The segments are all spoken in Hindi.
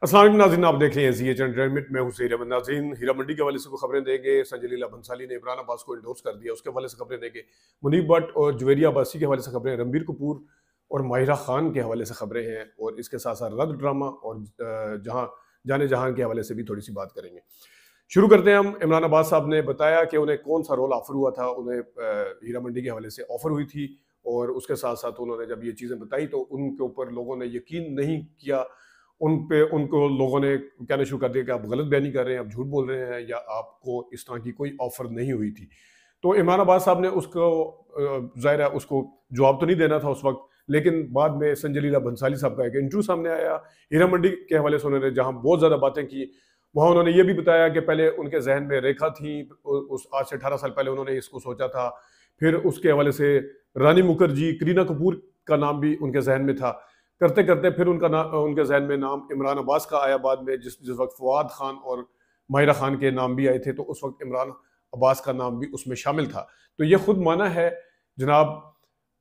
अस्सलाम वालेकुम नाज़रीन, आप देख रहे हैं ज़ीएच एंटरटेनमेंट। मैं हूं सईद अहमद। नाज़रीन, हीरा मंडी के हवाले से कोई खबरें देंगे। संजय लीला भंसाली ने इमरान अब्बास को इंडोर्स कर दिया, उसके हवाले से खबरें देंगे। मुनीब भट्ट और जुवेरिया अब्बासी के हवाले से खबरें, रणबीर कपूर और माहिरा खान के हवाले से खबरें हैं, और इसके साथ साथ रद्द ड्रामा और जहां जाने जहां के हवाले से भी थोड़ी सी बात करेंगे। शुरू करते हैं हम। इमरान अब्बास साहब ने बताया कि उन्हें कौन सा रोल ऑफर हुआ था। उन्हें हीरा मंडी के हवाले से ऑफर हुई थी, और उसके साथ साथ उन्होंने जब ये चीज़ें बताई तो उनके ऊपर लोगों ने यकीन नहीं किया। उनको लोगों ने कहना शुरू कर दिया कि आप गलत बयानी कर रहे हैं, आप झूठ बोल रहे हैं, या आपको इस तरह की कोई ऑफर नहीं हुई थी। तो इमरान अब्बास साहब ने उसको ज़ाहिर है उसको जवाब तो नहीं देना था उस वक्त, लेकिन बाद में संजय लीला भंसाली साहब का एक इंटरव्यू सामने आया हीरा मंडी के हवाले से। उन्होंने जहां बहुत ज़्यादा बातें की, वहां उन्होंने ये भी बताया कि पहले उनके जहन में रेखा थी, उस आज से 18 साल पहले उन्होंने इसको सोचा था। फिर उसके हवाले से रानी मुखर्जी, करीना कपूर का नाम भी उनके जहन में था। करते करते फिर उनके जहन में नाम इमरान अब्बास का आया बाद में, जिस जिस वक्त फवाद खान और माहिरा खान के नाम भी आए थे, तो उस वक्त इमरान अब्बास का नाम भी उसमें शामिल था। तो ये खुद माना है जनाब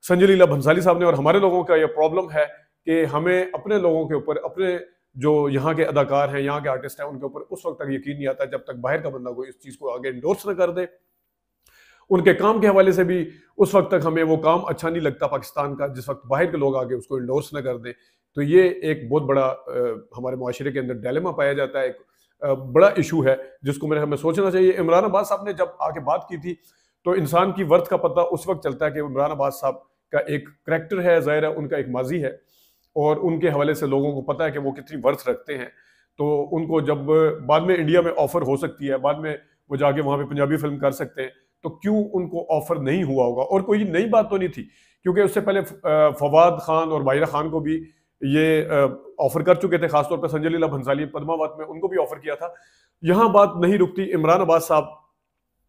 संजय लीला भंसाली साहब ने, और हमारे लोगों का ये प्रॉब्लम है कि हमें अपने लोगों के ऊपर, अपने जो यहाँ के अदाकार हैं, यहाँ के आर्टिस्ट हैं, उनके ऊपर उस वक्त तक यकीन नहीं आता जब तक बाहर का बंदा कोई इस चीज़ को आगे इंडोर्स न कर दे। उनके काम के हवाले से भी उस वक्त तक हमें वो काम अच्छा नहीं लगता पाकिस्तान का, जिस वक्त बाहर के लोग आगे उसको इंडोर्स न कर दें। तो ये एक बहुत बड़ा हमारे मुआशरे के अंदर डायलेमा पाया जाता है, एक बड़ा इशू है जिसको मेरे हमें सोचना चाहिए। इमरान अब्बास साहब ने जब आके बात की थी, तो इंसान की वर्थ का पता उस वक्त चलता है कि इमरान अब्बास साहब का एक करैक्टर है, ज़ाहिर है उनका एक माजी है, और उनके हवाले से लोगों को पता है कि वो कितनी वर्थ रखते हैं। तो उनको जब बाद में इंडिया में ऑफर हो सकती है, बाद में वो जाके वहाँ पे पंजाबी फिल्म कर सकते हैं, तो क्यों उनको ऑफर नहीं हुआ होगा। और कोई नई बात तो नहीं थी, क्योंकि उससे पहले फवाद खान और माहिरा खान को भी ये ऑफर कर चुके थे, खासतौर पर संजय लीला भंसाली पद्मावत में उनको भी ऑफर किया था। यहाँ बात नहीं रुकती। इमरान अब्बास साहब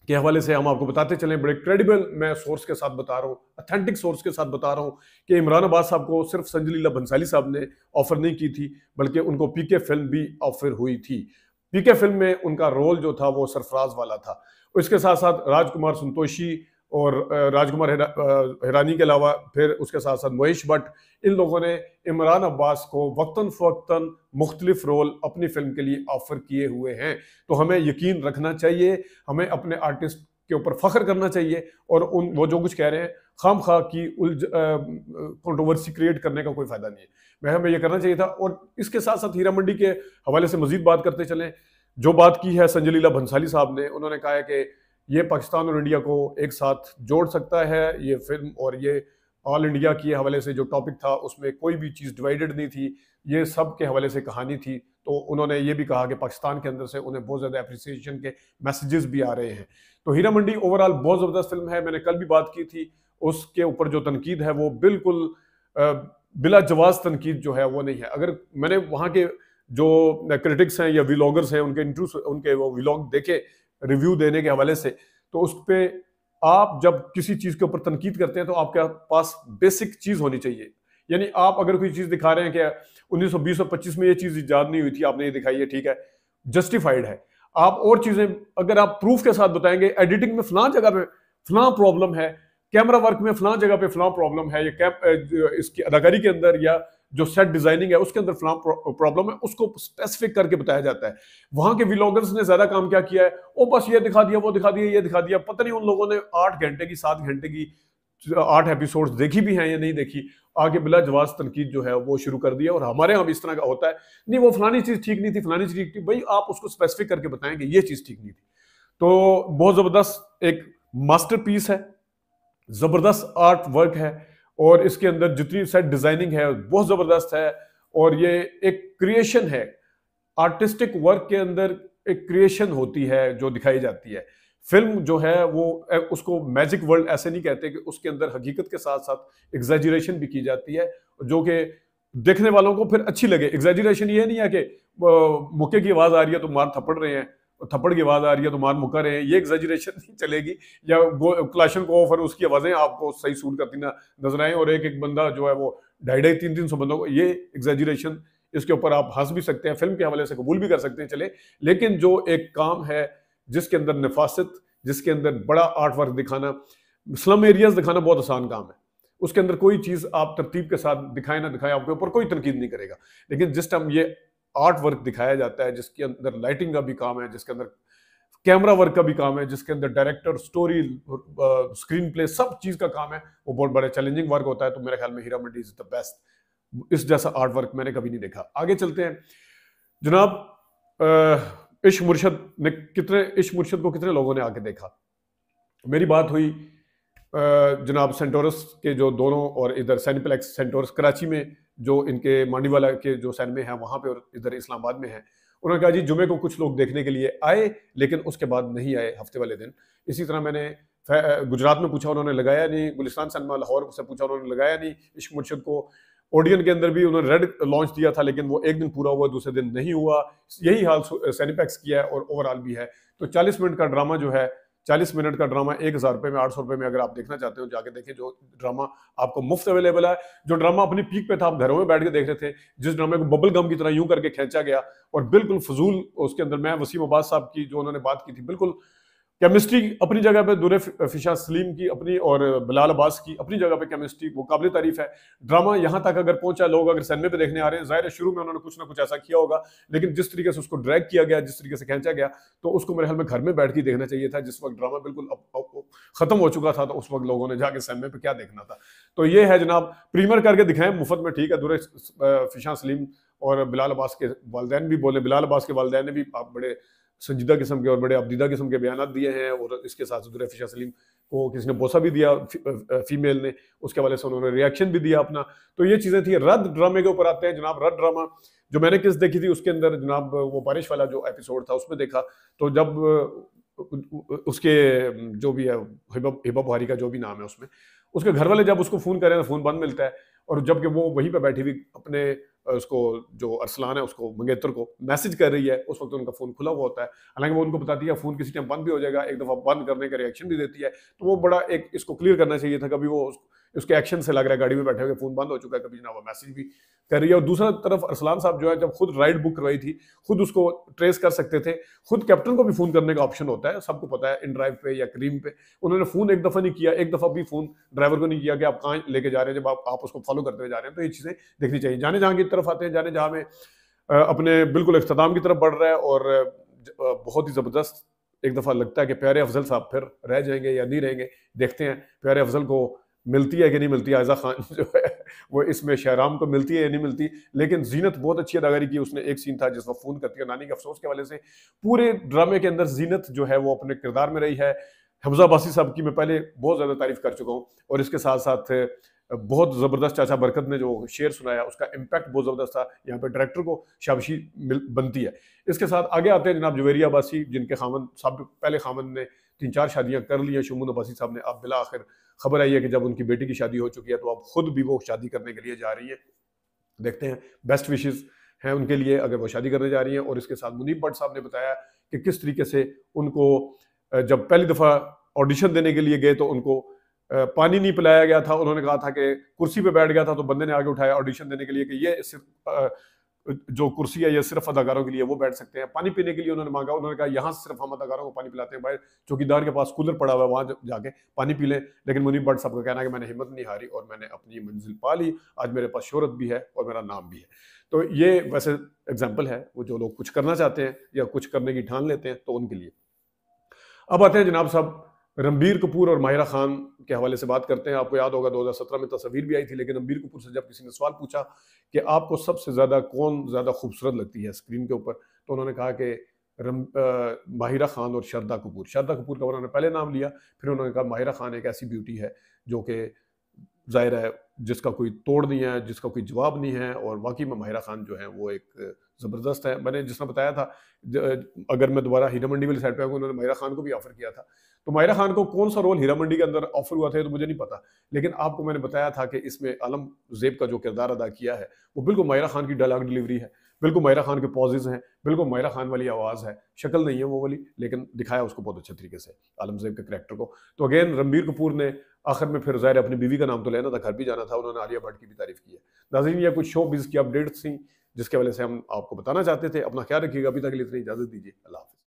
के हवाले से हम आपको बताते चलें, बड़े क्रेडिबल मैं सोर्स के साथ बता रहा हूँ, अथेंटिक सोर्स के साथ बता रहा हूँ कि इमरान अब्बास साहब को सिर्फ संजय लीला भंसाली साहब ने ऑफर नहीं की थी, बल्कि उनको पीके फिल्म भी ऑफर हुई थी। पीके फिल्म में उनका रोल जो था वो सरफराज वाला था। इसके साथ साथ राजकुमार संतोषी और राजकुमार हिरानी के अलावा फिर उसके साथ साथ महेश भट्ट, इन लोगों ने इमरान अब्बास को वक्तन फ़वक्तन मुख्तलिफ रोल अपनी फिल्म के लिए ऑफर किए हुए हैं। तो हमें यकीन रखना चाहिए, हमें अपने आर्टिस्ट के ऊपर फख्र करना चाहिए, और वो जो कुछ कह रहे हैं खाम खा की कंट्रोवर्सी क्रिएट करने का कोई फायदा नहीं है। मैं हमें ये करना चाहिए था। और इसके साथ साथ हीरा मंडी के हवाले से मजीद बात करते चलें। जो बात की है संजय लीला भंसाली साहब ने, उन्होंने कहा है कि ये पाकिस्तान और इंडिया को एक साथ जोड़ सकता है ये फिल्म, और ये ऑल इंडिया के हवाले से जो टॉपिक था उसमें कोई भी चीज़ डिवाइडेड नहीं थी, ये सब के हवाले से कहानी थी। तो उन्होंने ये भी कहा कि पाकिस्तान के अंदर से उन्हें बहुत ज़्यादा अप्रिसिएशन के मैसेजेस भी आ रहे हैं। तो हीरा मंडी ओवरऑल बहुत ज़बरदस्त फिल्म है। मैंने कल भी बात की थी, उसके ऊपर जो तनकीद है वो बिल्कुल बिला जवाज़ तनकीद जो है वो नहीं है। अगर मैंने वहाँ के जो क्रिटिक्स हैं या व्लॉगर्स हैं, उनके इंटरव्यू, उनके वो व्लॉग देखे रिव्यू देने के हवाले से, तो उस पे आप जब किसी चीज़ के ऊपर तनकीद करते हैं तो आपके पास बेसिक चीज़ होनी चाहिए। यानी आप अगर कोई चीज़ दिखा रहे हैं कि 1920 और 25 में ये चीज़ इजाद नहीं हुई थी, आपने ये दिखाई है, ठीक है, जस्टिफाइड है। आप और चीज़ें अगर आप प्रूफ के साथ बताएंगे, एडिटिंग में फलां जगह पे फलां प्रॉब्लम है, कैमरा वर्क में फलां जगह पे फलां प्रॉब्लम है, या इसकी अदाकारी के अंदर या जो सेट डिजाइनिंग है उसके अंदर फलां प्रॉब्लम है, उसको स्पेसिफिक करके बताया जाता है। वहां के व्लॉगर्स ने ज्यादा काम क्या किया है, वो बस ये दिखा दिया, वो दिखा दिया, ये दिखा दिया। पता नहीं उन लोगों ने 8 घंटे की 7 घंटे की 8 एपिसोड्स देखी भी हैं या नहीं देखी, आगे बिला जवाज तनकीद जो है वो शुरू कर दिया। और हमारे यहाँ भी इस तरह का होता है, नहीं वो फलानी चीज ठीक नहीं थी, फलानी चीज ठीक थी। भाई आप उसको स्पेसिफिक करके बताएं कि ये चीज ठीक नहीं थी। तो बहुत जबरदस्त एक मास्टरपीस है, जबरदस्त आर्ट वर्क है, और इसके अंदर जितनी सेट डिजाइनिंग है बहुत जबरदस्त है। और ये एक क्रिएशन है, आर्टिस्टिक वर्क के अंदर एक क्रिएशन होती है जो दिखाई जाती है। फिल्म जो है वो उसको मैजिक वर्ल्ड ऐसे नहीं कहते, कि उसके अंदर हकीकत के साथ साथ एग्जैजरेशन भी की जाती है, जो कि देखने वालों को फिर अच्छी लगे। एग्जैजरेशन ये नहीं है कि मुक्के की आवाज आ रही है तो मार थप्पड़ रहे हैं, थप्पड़ की आवाज आ रही है तो मार मुक्का रहे हैं, ये एग्जैजरेशन नहीं चलेगी। या क्लाशन को और उसकी आवाजें आपको सही सूट करती ना नजर आए, और एक एक बंदा जो है वो 250-300 बंदों को, ये एग्जैजरेशन, इसके ऊपर आप हंस भी सकते हैं, फिल्म के हवाले से कबूल भी कर सकते हैं, चले। लेकिन जो एक काम है जिसके अंदर नफासत, जिसके अंदर बड़ा आर्ट वर्क दिखाना, स्लम एरियाज दिखाना बहुत आसान काम है। उसके अंदर कोई चीज आप तरतीब के साथ दिखाए ना दिखाए, आपके ऊपर कोई तनकीद नहीं करेगा। लेकिन जिस टाइम ये आर्ट वर्क दिखाया जाता है, जिसके अंदर लाइटिंग का भी काम है, जिसके अंदर कैमरा वर्क का भी काम है, जिसके अंदर डायरेक्टर, स्टोरी, स्क्रीन प्ले, सब चीज का काम है, वो बहुत बड़ा चैलेंजिंग वर्क होता है। तो मेरे ख्याल में Heera Mandi is the best. इस जैसा आर्ट वर्क मैंने कभी नहीं देखा। आगे चलते हैं जनाब। इश्क मुर्शद ने इश्क मुर्शद को कितने लोगों ने आके देखा? मेरी बात हुई जनाब सेंटोरस के जो दोनों, और इधर सैनिप्लेक्स सेंटोरस कराची में जो इनके मांडीवाला के जो सैनमे हैं वहां पे, और इधर इस्लामाबाद में है। उन्होंने कहा जी जुमे को कुछ लोग देखने के लिए आए, लेकिन उसके बाद नहीं आए हफ्ते वाले दिन। इसी तरह मैंने गुजरात में पूछा, उन्होंने लगाया नहीं। गुलिस्तान सैनमा लाहौर से पूछा, उन्होंने लगाया नहीं। इश्क मुर्शद को ओडियन के अंदर भी उन्होंने रेड लॉन्च दिया था, लेकिन वो एक दिन पूरा हुआ, दूसरे दिन नहीं हुआ। यही हाल सैनिपैक्स किया है और ओवरऑल भी है। तो 40 मिनट का ड्रामा जो है, 40 मिनट का ड्रामा 1000 रुपए में, 800 रुपए में अगर आप देखना चाहते हो जाके देखें। जो ड्रामा आपको मुफ्त अवेलेबल है, जो ड्रामा अपनी पीक पे था, आप घरों में बैठ के देख रहे थे, जिस ड्रामे को बबल गम की तरह यूं करके खींचा गया और बिल्कुल फजूल उसके अंदर, मैं वसीम अब्बास साहब की जो उन्होंने बात की थी, बिल्कुल केमिस्ट्री अपनी जगह पे, दुरे फिशा सलीम की अपनी और बिलाल अब्बास की अपनी जगह पे केमिस्ट्री वो काबिल तारीफ है। ड्रामा यहाँ तक अगर पहुंचा, लोग अगर सिनेमा पे देखने आ रहे हैं, जाहिर है शुरू में उन्होंने कुछ ना कुछ ऐसा किया होगा, लेकिन जिस तरीके से उसको ड्रैग किया गया, जिस तरीके से खींचा गया, तो उसको मेरे ख्याल में घर में बैठ के देखना चाहिए था। जिस वक्त ड्रामा बिल्कुल खत्म हो चुका था, तो उस वक्त लोगों ने जाके सिनेमा पे क्या देखना था। तो ये है जनाब, प्रीमियर करके दिखाएं मुफ्त में, ठीक है। दुरे फिशा सलीम और बिलाल अब्बास के वालिदैन भी बोले, बिलाल अब्बास के वालिदैन ने भी आप बड़े संजीदा किस्म के और बड़े अब्दीदा किस्म के बयान दिए हैं, और इसके साथ दुरे फिशा सलीम को किसी ने बोसा भी दिया, फीमेल ने, उसके वाले से उन्होंने रिएक्शन भी दिया अपना। तो ये चीजें थी। रद्द ड्रामे के ऊपर आते हैं जनाब। रद्द ड्रामा जो मैंने किस देखी थी, उसके अंदर जनाब वो बारिश वाला जो एपिसोड था उसमें देखा, तो जब उसके जो भी है हिबा बुहारी का जो भी नाम है, उसमें उसके घर वाले जब उसको फोन करें तो फोन बंद मिलता है, और जबकि वो वहीं पे बैठी हुई अपने उसको जो अरसलान है उसको, मंगेतर को मैसेज कर रही है, उस वक्त उनका फोन खुला हुआ होता है। हालांकि वो उनको बताती है फोन किसी टाइम बंद भी हो जाएगा, एक दफा बंद करने का रिएक्शन भी देती है। तो वो बड़ा एक इसको क्लियर करना चाहिए था, कभी वो उसके एक्शन से लग रहा है गाड़ी में बैठे हुए फोन बंद हो चुका है, कभी ना वो मैसेज भी कर रही है। और दूसरा तरफ अरसलान साहब जो है, जब खुद राइड बुक करवाई थी, खुद उसको ट्रेस कर सकते थे, खुद कैप्टन को भी फोन करने का ऑप्शन होता है, सबको पता है, इन ड्राइव पे या क्रीम पे। उन्होंने फोन एक दफा नहीं किया, एक दफा भी फोन ड्राइवर को नहीं किया कि आप कहाँ लेके जा रहे हैं, जब आप उसको फॉलो करते हुए जा रहे हैं। तो ये चीजें देखनी चाहिए। जाने जहां की तरफ आते हैं, जाने जहां में अपने बिल्कुल इख्तिताम की तरफ बढ़ रहा है, और बहुत ही जबरदस्त एक दफा लगता है कि प्यारे अफजल साहब फिर रह जाएंगे या नहीं रहेंगे, देखते हैं। प्यारे अफजल को मिलती है कि नहीं मिलती, आयजा खान जो है वो इसमें शहराम को मिलती है या नहीं मिलती। लेकिन जीनत बहुत अच्छी अदाकारी की उसने। एक सीन था जिसमें फोन करती है नानी के अफसोस के हवाले से। पूरे ड्रामे के अंदर जीनत जो है वो अपने किरदार में रही है। हमजा अब्बासी साहब की मैं पहले बहुत ज्यादा तारीफ कर चुका हूँ, और इसके साथ साथ बहुत जबरदस्त चाचा बरकत ने जो शेर सुनाया, उसका इम्पैक्ट बहुत जबरदस्त था। यहाँ पे डायरेक्टर को शाबाशी बनती है। इसके साथ आगे आते हैं जनाब जुवेरिया अब्बासी, जिनके खामन साहब पहले खामन ने 3-4 शादियां कर ली हैं। शमून अब्बासी साहब ने, अब बिला आखिर खबर आई है कि जब उनकी बेटी की शादी हो चुकी है, तो अब खुद भी वो शादी करने के लिए जा रही है। देखते हैं, बेस्ट विशेस हैं उनके लिए अगर वो शादी करने जा रही हैं। और इसके साथ मुनीब भट्ट साहब ने बताया कि किस तरीके से उनको जब पहली दफा ऑडिशन देने के लिए गए, तो उनको पानी नहीं पिलाया गया था। उन्होंने कहा था कि कुर्सी पे बैठ गया था, तो बंदे ने आगे उठाया ऑडिशन देने के लिए कि ये सिर्फ जो कुर्सी है ये सिर्फ अदाकारों के लिए, वो बैठ सकते हैं। पानी पीने के लिए उन्होंने मांगा, उन्होंने कहा यहाँ सिर्फ हम अदाकारों को पानी पिलाते हैं, भाई चौकीदार के पास कूलर पड़ा हुआ है, वहां जाके पानी पी लें। लेकिन मुनीब भट्ट साहब का कहना है कि मैंने हिम्मत नहीं हारी और मैंने अपनी मंजिल पा ली, आज मेरे पास शोहरत भी है और मेरा नाम भी है। तो ये वैसे एग्जाम्पल है, वो जो लोग कुछ करना चाहते हैं या कुछ करने की ठान लेते हैं, तो उनके लिए। अब आते हैं जनाब साहब रणबीर कपूर और माहिरा खान के हवाले से बात करते हैं। आपको याद होगा 2017 में तस्वीर भी आई थी, लेकिन रणबीर कपूर से जब किसी ने सवाल पूछा कि आपको सबसे ज्यादा कौन ज्यादा खूबसूरत लगती है स्क्रीन के ऊपर, तो उन्होंने कहा कि माहिरा खान और शारदा कपूर। शारदा कपूर का उन्होंने पहले नाम लिया, फिर उन्होंने कहा माहिरा खान एक ऐसी ब्यूटी है जो कि जाहिर है जिसका कोई तोड़ नहीं है, जिसका कोई जवाब नहीं है। और वाकई में माहिरा खान जो है वो एक ज़बरदस्त है। मैंने जिसने बताया था, अगर मैं दोबारा हीरा मंडी वाली साइड पे आऊँगा, उन्होंने माहिरा खान को भी ऑफर किया था। तो माहिरा खान को कौन सा रोल हीरा मंडी के अंदर ऑफर हुआ था तो मुझे नहीं पता, लेकिन आपको मैंने बताया था कि इसमें आलम ज़ेब का जो किरदार अदा किया है वो बिल्कुल माहिरा खान की डायलॉग डिलीवरी है, बिल्कुल माहिरा खान के पॉजेज हैं, बिल्कुल माहिरा खान वाली आवाज़ है। शक्ल नहीं है वो वाली, लेकिन दिखाया उसको बहुत अच्छे तरीके से आलम ज़ेब के करैक्टर को। तो अगेन रणबीर कपूर ने आखिर में फिर ज़ाहिर अपनी बीवी का नाम तो लेना था, घर भी जाना था, उन्होंने आलिया भट्ट की भी तारीफ की है। नाज़रीन, ये कुछ शो बिज़ की अपडेट्स थी जिसके वजह से हम आपको बताना चाहते थे। अपना ख्याल रखिएगा। अभी तक के लिए इतनी इजाज़त दीजिए। अल्लाह हाफ़िज़।